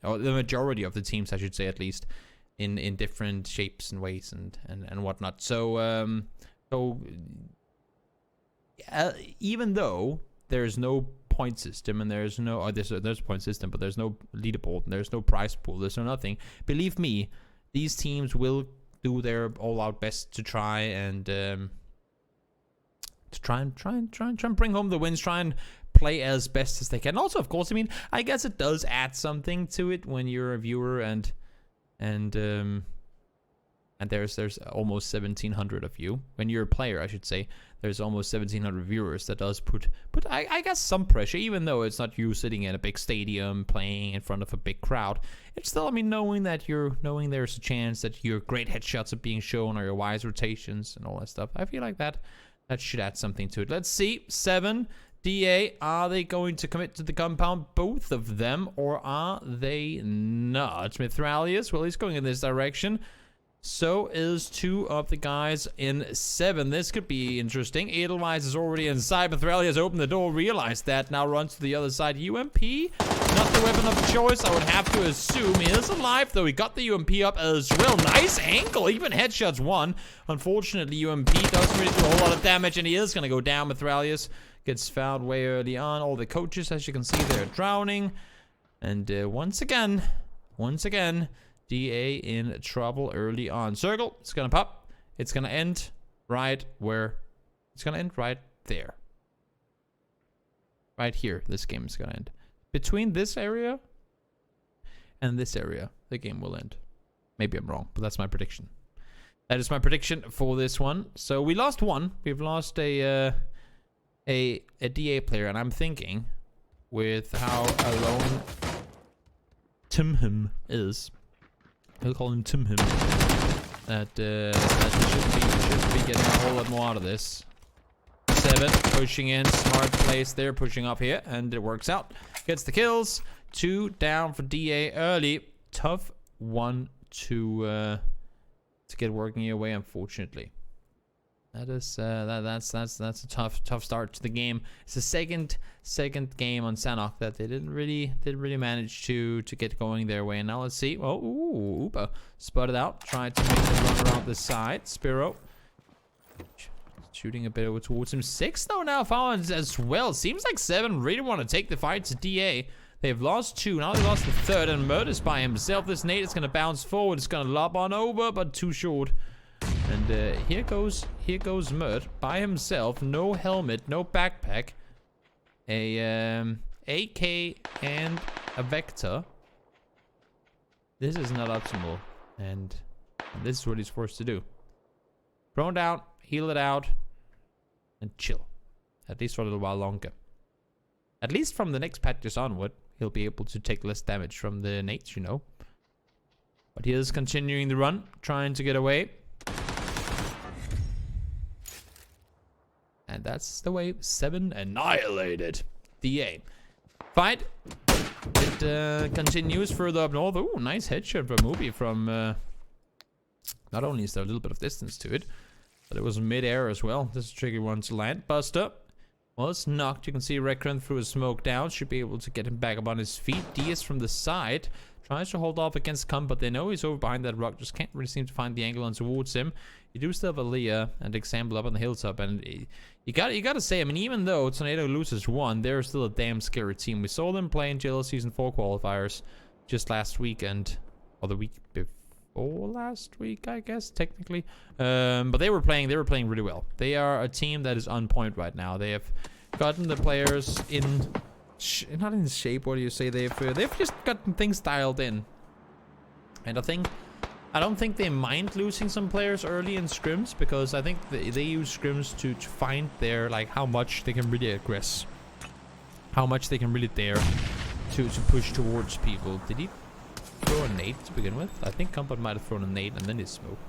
or the majority of the teams, I should say, at least, in different shapes and ways and whatnot. So even though there's no point system and there's no, there's a point system, but there's no leaderboard and there's no prize pool, there's no nothing. Believe me, these teams will do their all-out best to try and bring home the wins, try and play as best as they can. Also, of course, I mean, I guess it does add something to it when you're a viewer and there's almost 1,700 of you. When you're a player, I should say, there's almost 1,700 viewers. That does put I guess some pressure, even though it's not you sitting in a big stadium playing in front of a big crowd. It's still, I mean, knowing there's a chance that your great headshots are being shown or your wise rotations and all that stuff. I feel like that should add something to it. Let's see. 7 DA, are they going to commit to the compound, both of them, or are they not? Mithralius, well, he's going in this direction. So is 2 of the guys in 7. This could be interesting. Edelweiss is already inside. Mithralius opened the door, realized that, now runs to the other side. UMP, not the weapon of choice, I would have to assume. He is alive, though. He got the UMP up as well. Nice angle, even headshots won. Unfortunately, UMP doesn't really do a whole lot of damage, and he is going to go down. Mithralius gets fouled way early on. All the coaches, as you can see, they're drowning. And once again, DA in trouble early on. Circle, it's gonna pop. It's gonna end right where? It's gonna end right there. Right here, this game is gonna end. Between this area and this area, the game will end. Maybe I'm wrong, but that's my prediction. That is my prediction for this one. So we lost one. We've lost a DA player, and I'm thinking, with how alone Timhim is, we'll call him Timhim, that we should be getting a whole lot more out of this. 7 pushing in, smart place there, pushing up here, and it works out. Gets the kills. 2 down for DA early. Tough one to get working your way, unfortunately. That is that's a tough start to the game. It's the second game on Sanok that they didn't really manage to get going their way. And now let's see. Oh, Upa spotted out, tried to make them run around the side. Spiro shooting a bit over towards him. 6 though now found as well. Seems like 7 really want to take the fight to DA. They've lost 2. Now they lost the 3rd, and Murder's by himself. This nade is gonna bounce forward. It's gonna lob on over, but too short. And here goes Mert by himself. No helmet, no backpack, a AK and a Vector. This is not optimal, and this is what he's forced to do. Prone down, heal it out, and chill. At least for a little while longer. At least from the next patches onward, he'll be able to take less damage from the nades, you know. But he is continuing the run, trying to get away. And that's the way. 7 annihilated. DA. Fight. It continues further up north. Ooh, nice headshot from Ubi from... not only is there a little bit of distance to it, but it was mid-air as well. This is a tricky one to land. Buster was knocked. You can see Recron through a smoke down. Should be able to get him back up on his feet. Diaz from the side. Tries to hold off against Kump, but they know he's over behind that rock. Just can't really seem to find the angle on towards him. You do still have Aaliyah and Example up on the hilltop, and you gotta say, I mean, even though Tornado loses 1, they're still a damn scary team. We saw them play in JL Season 4 qualifiers just last weekend, or the week before last week, I guess, technically. But they were playing really well. They are a team that is on point right now. They have gotten the players in... not in shape, what do you say? They've just gotten things dialed in. And I don't think they mind losing some players early in scrims, because I think they use scrims to find their, like, how much they can really aggress. How much they can really dare to push towards people. Did he throw a nade to begin with? I think Comfort might have thrown a nade and then he smoked.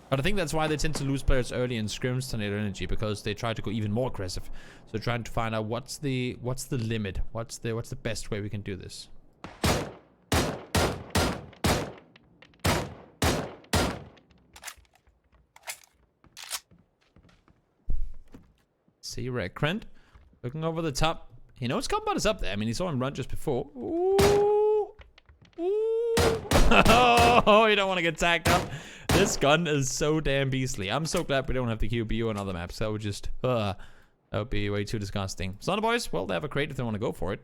But I think that's why they tend to lose players early in scrims, Tornado Energy, because they try to go even more aggressive. So trying to find out what's the limit, what's the best way we can do this. See Reckrent looking over the top. He knows combat is up there. I mean, he saw him run just before. Ooh. Ooh. Oh, you don't want to get tagged up. This gun is so damn beastly. I'm so glad we don't have the QBU on other maps. That would just, that would be way too disgusting. Thunder Boys, well, they have a crate if they want to go for it.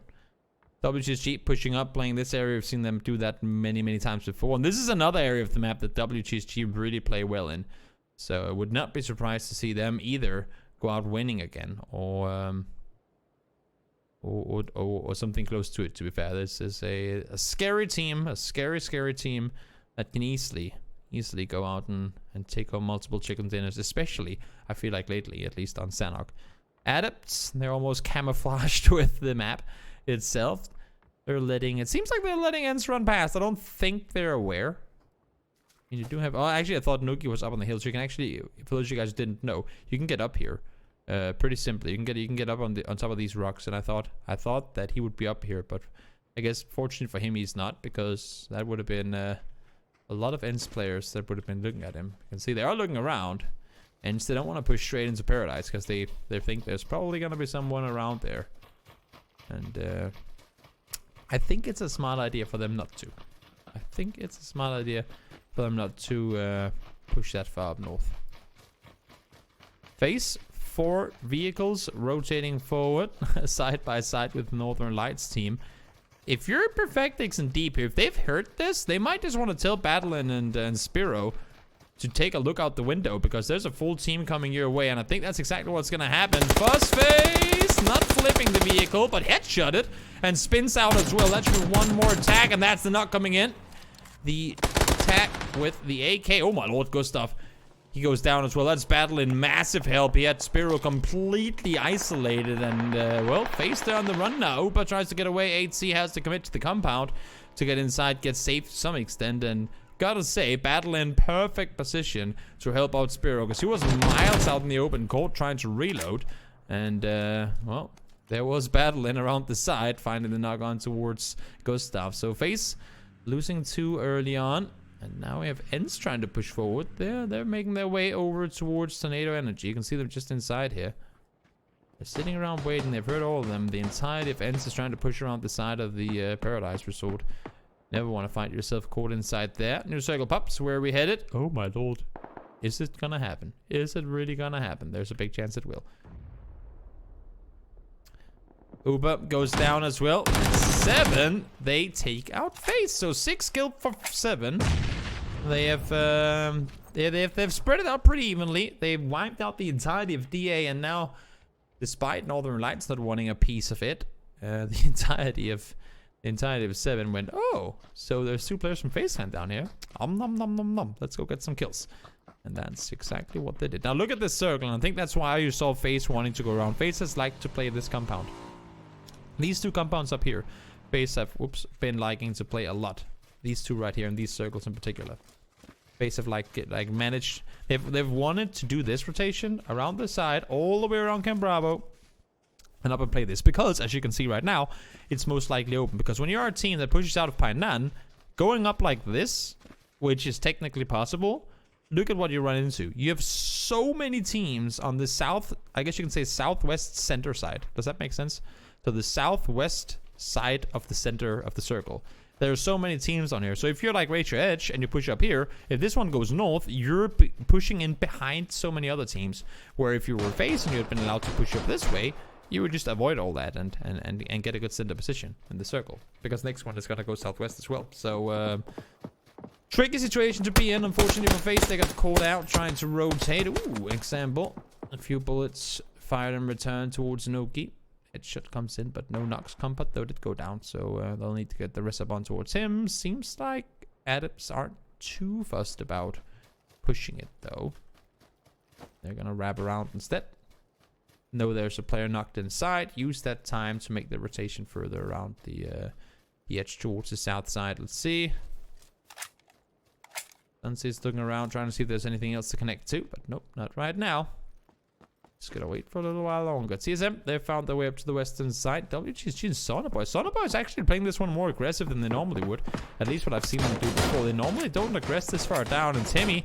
WGSG pushing up, playing this area. We've seen them do that many, many times before. And this is another area of the map that WGSG really play well in. So I would not be surprised to see them either go out winning again, or something close to it. To be fair, this is a scary team, a scary team that can easily go out and take home multiple chicken dinners. Especially, I feel like lately, at least on Sanhok. Adepts, they're almost camouflaged with the map itself. It seems like they're letting ends run past. I don't think they're aware. You do have, oh, actually I thought Nuki was up on the hill, so you can actually, for those of you guys who didn't know, you can get up here pretty simply. You can get up on top of these rocks, and I thought that he would be up here, but I guess fortunate for him he's not, because that would have been a lot of Ents players that would have been looking at him. You can see they are looking around, and they don't want to push straight into Paradise because they think there's probably gonna be someone around there. And I think it's a smart idea for them not to. I think it's a smart idea for them not to push that far up north. Phase 4 vehicles rotating forward side by side with Northern Lights team. If you're Perfectix and Deep here, if they've heard this, they might just want to tell Battlein and Spiro to take a look out the window, because there's a full team coming your way, and I think that's exactly what's gonna happen. Fuzzface not flipping the vehicle, but headshot it and spins out as well. That should be one more attack, and that's the knock coming in. The attack with the AK. Oh my lord, Gustav. He goes down as well. That's Battlein, massive help. He had Spiro completely isolated, and well, Face there on the run now. Upa tries to get away. 8C has to commit to the compound to get inside, get safe to some extent, and gotta say, Battlein perfect position to help out Spiro, because he was miles out in the open court trying to reload, and well, there was Battlein around the side finding the knock on towards Gustav. So Face losing 2 early on. And now we have Ents trying to push forward. They're making their way over towards Tornado Energy. You can see them just inside here. They're sitting around waiting. They've heard all of them. The entirety of Ents is trying to push around the side of the Paradise Resort. Never want to find yourself caught inside there. New Circle Pups, where are we headed? Oh my lord. Is it gonna happen? Is it really gonna happen? There's a big chance it will. Uber goes down as well. 7, they take out Face. So 6 killed for 7. They have they've spread it out pretty evenly. They've wiped out the entirety of DA, and now, despite Northern Lights not wanting a piece of it, the entirety of 7 went, oh, so there's 2 players from FaceTime down here. Nom nom nom nom. Let's go get some kills. And that's exactly what they did. Now look at this circle, and I think that's why you saw Face wanting to go around. Face has liked to play this compound. These 2 compounds up here, Face have been liking to play a lot. These 2 right here, in these circles in particular. Face have like managed. They've wanted to do this rotation around the side, all the way around Camp Bravo, and up and play this, because as you can see right now, it's most likely open. Because when you're a team that pushes out of Painan, going up like this, which is technically possible, look at what you run into. You have so many teams on the south, I guess you can say southwest center side. Does that make sense? So the southwest side of the center of the circle. There are so many teams on here. So if you're like Rachel Edge and you push up here, if this one goes north, you're pushing in behind so many other teams. Where if you were Face and you had been allowed to push up this way, you would just avoid all that and get a good center position in the circle. Because next one is gonna go southwest as well. So tricky situation to be in. Unfortunately for Face, they got caught out trying to rotate. Ooh, example. A few bullets fired in return towards Noki. Headshot comes in, but no knocks combat, though did go down. So they'll need to get the rest up on towards him. Seems like Adepts aren't too fussed about pushing it, though. They're gonna wrap around instead. Know there's a player knocked inside. Use that time to make the rotation further around the edge towards the south side. Let's see. Duncy's looking around, trying to see if there's anything else to connect to, but nope, not right now. Just gonna wait for a little while longer. TSM, they found their way up to the western side. WGSG and Sonoboy. Sonoboy is actually playing this one more aggressive than they normally would. At least what I've seen them do before. They normally don't aggress this far down. And Timmy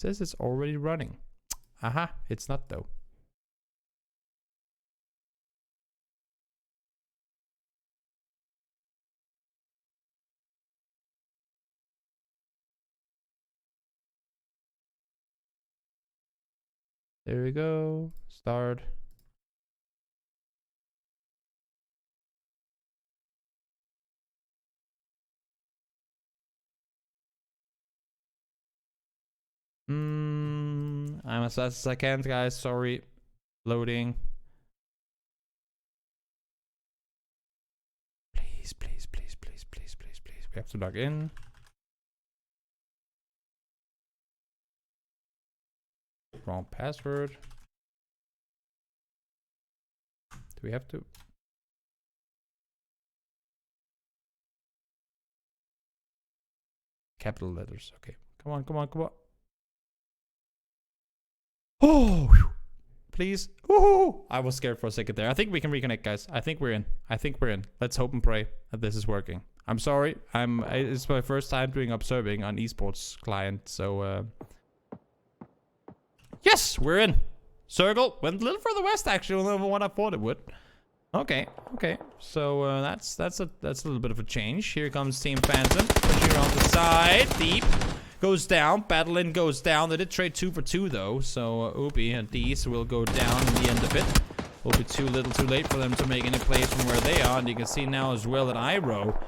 says it's already running. Aha, it's not though. There we go. Start. I'm as fast as I can, guys. Sorry. Loading. Please, please, please, please, please, please, please. We have to log in. Wrong password. Do we have to? Capital letters. Okay. Come on, come on, come on. Oh, whew. Please. Ooh, I was scared for a second there. I think we can reconnect, guys. I think we're in. I think we're in. Let's hope and pray that this is working. I'm sorry. It's my first time doing observing on esports client, so yes, we're in. Circle went a little further west actually than what I thought it would. Okay, okay. So that's a little bit of a change. Here comes Team Phantom, pushing around the side, deep. Goes down, Battlein goes down. They did trade 2 for 2 though, so Ubi and D's will go down in the end of it. Will be too little too late for them to make any plays from where they are, and you can see now as well that Iro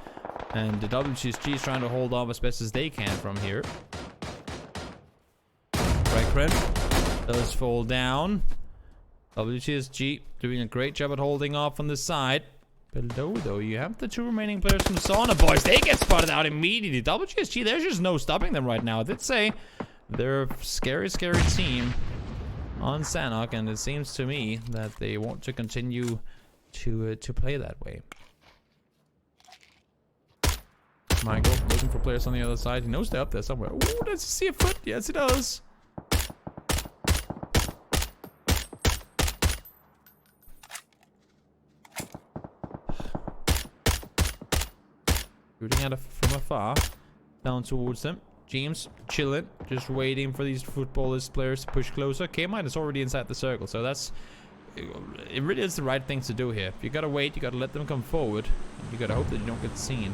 and the WGSG is trying to hold off as best as they can from here. Rekren does fall down. WGSG doing a great job at holding off on the side. Below, though, you have the 2 remaining players from Sauna Boys. They get spotted out immediately. WGSG, there's just no stopping them right now. I did say they're a scary, scary team on Sanok, and it seems to me that they want to continue to play that way. Michael looking for players on the other side. He knows they're up there somewhere. Ooh, does he see a foot? Yes, he does. Shooting at from afar, down towards them. James chilling, just waiting for these footballist players to push closer. K-Mine is already inside the circle, so it really is the right thing to do here. You gotta wait, you gotta let them come forward. You gotta hope that you don't get seen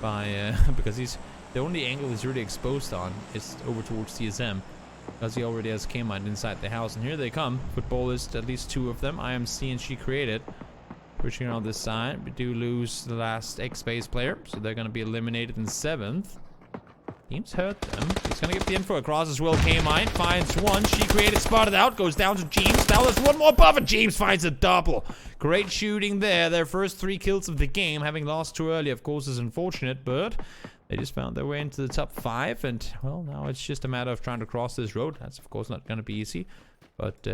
by because the only angle he's really exposed on is over towards TSM, because he already has K-Mine inside the house. And here they come, footballist, at least 2 of them. IMC and She Created. Pushing around this side. We do lose the last X-Base player, so they're going to be eliminated in 7th. Teams hurt them. He's going to get the info across as well. K-Mine finds one. She Created, spotted out. Goes down to James. Now there's one more above, and James finds a double. Great shooting there. Their first 3 kills of the game. Having lost too early, of course, is unfortunate, but they just found their way into the top 5, and, well, now it's just a matter of trying to cross this road. That's, of course, not going to be easy, but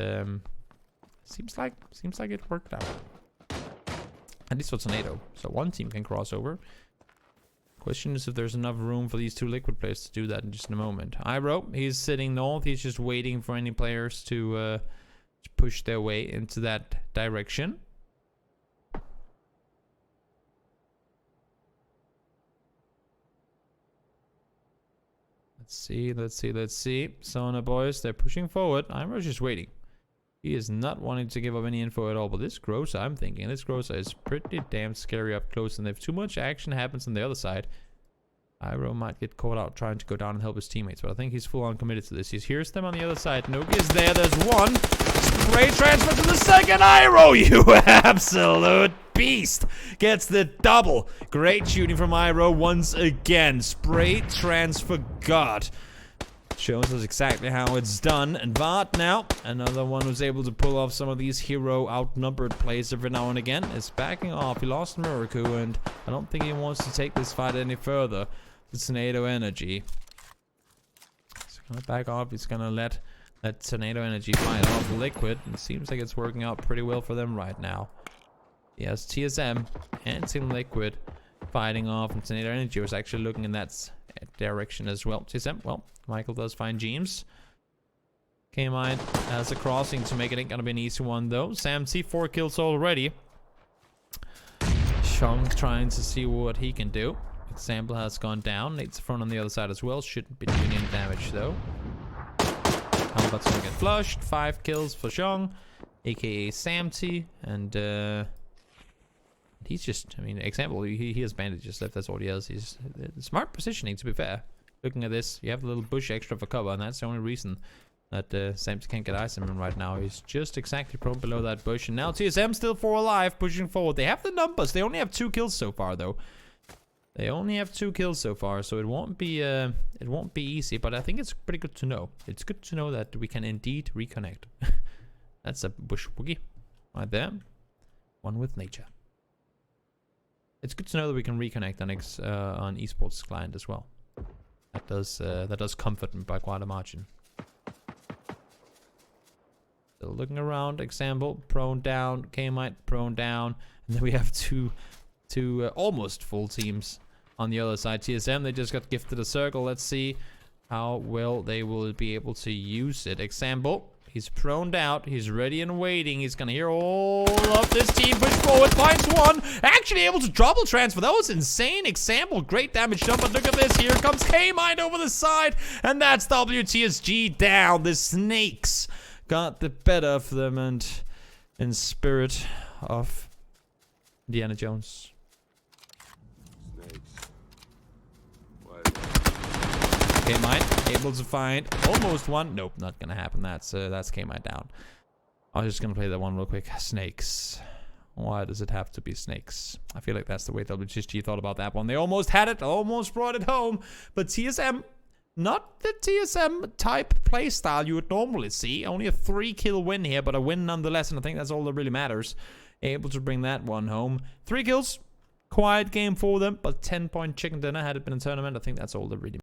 seems like it worked out. At least for Tornado. So one team can cross over. Question is if there's enough room for these 2 Liquid players to do that in just a moment. Iro, he's sitting north. He's just waiting for any players to push their way into that direction. Let's see, let's see, let's see. Sauna Boys, they're pushing forward. Iro's just waiting. He is not wanting to give up any info at all, but this Groza, I'm thinking, this Groza is pretty damn scary up close, and if too much action happens on the other side, Iro might get caught out trying to go down and help his teammates, but I think he's full on committed to this. He hears them on the other side. Nogi is there, there's one. Great transfer to the second. Iro, you absolute beast, gets the double. Great shooting from Iro once again. Spray transfer god. Shows us exactly how it's done. And Vart now, another one who's able to pull off some of these hero outnumbered plays every now and again, is backing off. He lost Muraku, and I don't think he wants to take this fight any further. It's Tornado Energy. He's gonna back off. He's gonna let Tornado Energy fight off the Liquid. It seems like it's working out pretty well for them right now. Yes, TSM and Team Liquid fighting off, and Tornado Energy was actually looking in that direction as well. TSM, well, Michael does find James. K-Mine has a crossing to make it. Ain't gonna be an easy one though. Sam T, 4 kills already. Sean trying to see what he can do. Example has gone down. Nate's front on the other side as well. Shouldn't be doing any damage though. Halbert's gonna get flushed. 5 kills for Zhong, aka Samty, and he's just, I mean, example, he has bandages left, that's all he has. He's smart positioning, to be fair. Looking at this, you have a little bush extra for cover, and that's the only reason that Samty can't get ice on him right now. He's just exactly prone below that bush, and now TSM still 4 alive, pushing forward. They have the numbers. They only have 2 kills so far, though. They only have 2 kills so far, so it won't be easy, but I think it's pretty good to know. It's good to know that we can indeed reconnect. That's a bush woogie right there. One with nature. It's good to know that we can reconnect on esports client as well. That does comfort me by quite a margin. Still looking around. Example, prone down, Kmite prone down, and then we have two almost full teams on the other side. TSM, they just got gifted a circle. Let's see how well they will be able to use it. Example, he's proned out. He's ready and waiting. He's gonna hear all of this team push forward. Finds one. Actually able to double transfer. That was insane. Example, great damage done. But look at this. Here comes K-Mind over the side. And that's WTSG down. The Snakes got the better of them. And in spirit of Indiana Jones. K-Mite able to find almost one. Nope, not gonna happen. That's K-Mite down. I was just gonna play that one real quick. Snakes. Why does it have to be snakes? I feel like that's the way WTSG thought about that one. They almost had it, almost brought it home. But TSM, not the TSM type playstyle you would normally see. Only a 3-kill win here, but a win nonetheless, and I think that's all that really matters. Able to bring that one home. 3 kills. Quiet game for them, but 10-point chicken dinner. Had it been a tournament, I think that's all that really